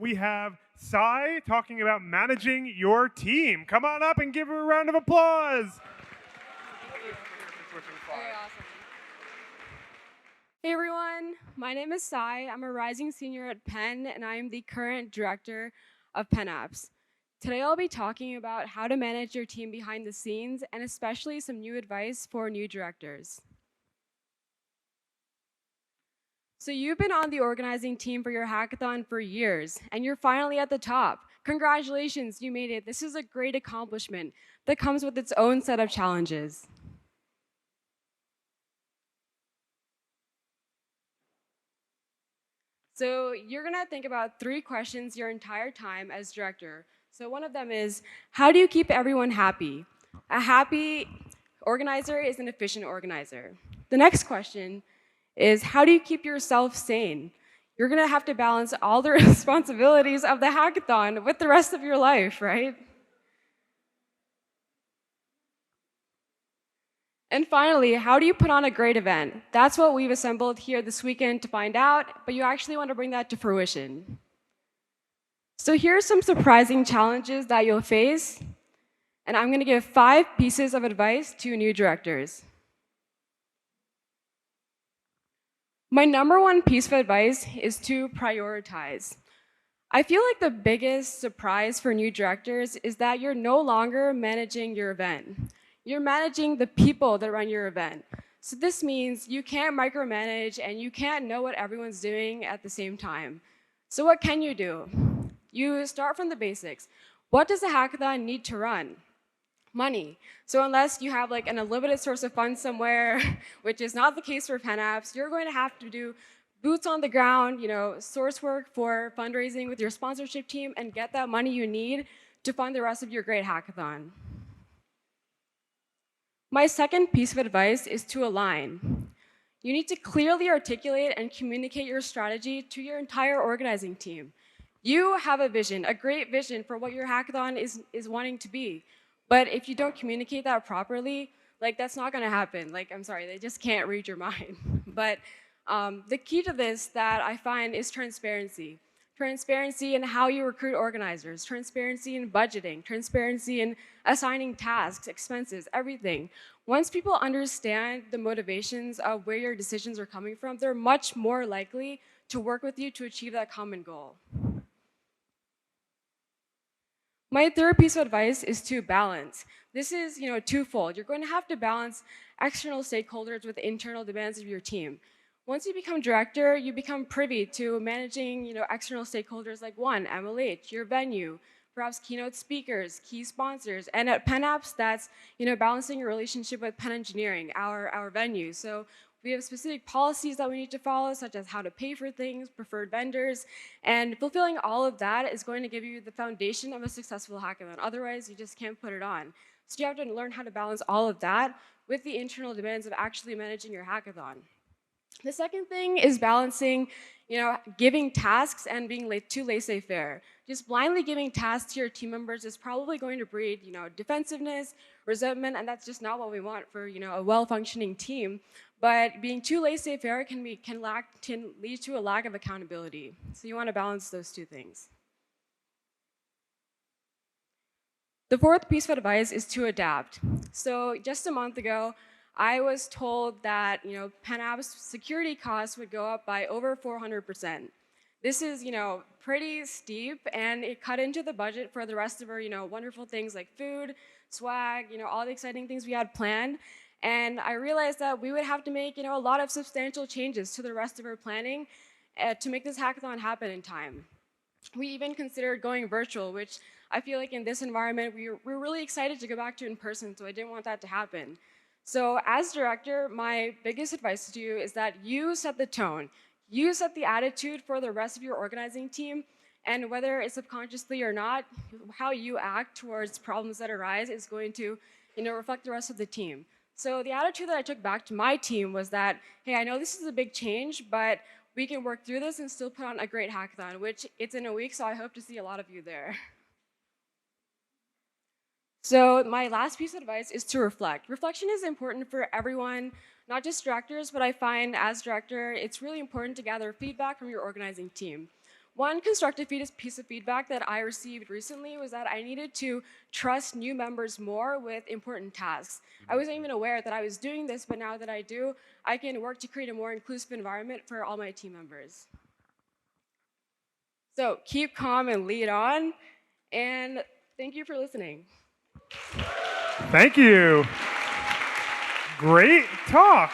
we have Sai talking about managing your team. Come on up and give her a round of applause. Very awesome. Hey everyone, my name is Sai. I'm a rising senior at Penn, and I am the current director of Penn Apps. Today I'll be talking about how to manage your team behind the scenes, and especially some new advice for new directors. So you've been on the organizing team for your hackathon for years, and you're finally at the top. Congratulations, you made it. This is a great accomplishment that comes with its own set of challenges. So you're gonna think about 3 questions your entire time as director. So one of them is, how do you keep everyone happy? A happy organizer is an efficient organizer. The next question is, how do you keep yourself sane? You're gonna have to balance all the responsibilities of the hackathon with the rest of your life, right? And finally, how do you put on a great event? That's what we've assembled here this weekend to find out, but you actually want to bring that to fruition. So here are some surprising challenges that you'll face, and I'm going to give 5 pieces of advice to new directors. My number 1 piece of advice is to prioritize. I feel like the biggest surprise for new directors is that you're no longer managing your event. You're managing the people that run your event. So this means you can't micromanage and you can't know what everyone's doing at the same time. So what can you do? You start from the basics. What does a hackathon need to run? Money. So unless you have like an unlimited source of funds somewhere, which is not the case for Penn Apps, you're going to have to do boots on the ground, source work for fundraising with your sponsorship team and get that money you need to fund the rest of your great hackathon. My second piece of advice is to align. You need to clearly articulate and communicate your strategy to your entire organizing team. You have a vision, a great vision for what your hackathon is wanting to be. But if you don't communicate that properly, that's not gonna happen. I'm sorry, they just can't read your mind. But the key to this that I find is transparency. Transparency in how you recruit organizers, transparency in budgeting, transparency in assigning tasks, expenses, everything. Once people understand the motivations of where your decisions are coming from, they're much more likely to work with you to achieve that common goal. My third piece of advice is to balance. This is twofold. You're going to have to balance external stakeholders with internal demands of your team. Once you become director, you become privy to managing external stakeholders like MLH, your venue, perhaps keynote speakers, key sponsors. And at Penn Apps, that's balancing your relationship with Penn Engineering, our venue. So we have specific policies that we need to follow, such as how to pay for things, preferred vendors, and fulfilling all of that is going to give you the foundation of a successful hackathon. Otherwise, you just can't put it on. So you have to learn how to balance all of that with the internal demands of actually managing your hackathon. The second thing is balancing, giving tasks and being too laissez-faire. Just blindly giving tasks to your team members is probably going to breed, defensiveness, resentment, and that's just not what we want for, a well-functioning team. But being too laissez-faire can lead to a lack of accountability. So you want to balance those 2 things. The fourth piece of advice is to adapt. So just a month ago, I was told that Penn Apps security costs would go up by over 400%. This is pretty steep, and it cut into the budget for the rest of our wonderful things like food, swag, all the exciting things we had planned. And I realized that we would have to make a lot of substantial changes to the rest of our planning to make this hackathon happen in time. We even considered going virtual, which I feel like in this environment we're really excited to go back to in person, so I didn't want that to happen. So as director, my biggest advice to you is that you set the tone. You set the attitude for the rest of your organizing team, and whether it's subconsciously or not, how you act towards problems that arise is going to reflect the rest of the team. So the attitude that I took back to my team was that, hey, I know this is a big change, but we can work through this and still put on a great hackathon, which it's in a week, so I hope to see a lot of you there. So my last piece of advice is to reflect. Reflection is important for everyone, not just directors, but I find as director, it's really important to gather feedback from your organizing team. One constructive piece of feedback that I received recently was that I needed to trust new members more with important tasks. I wasn't even aware that I was doing this, but now that I do, I can work to create a more inclusive environment for all my team members. So keep calm and lead on, and thank you for listening. Thank you. Great talk.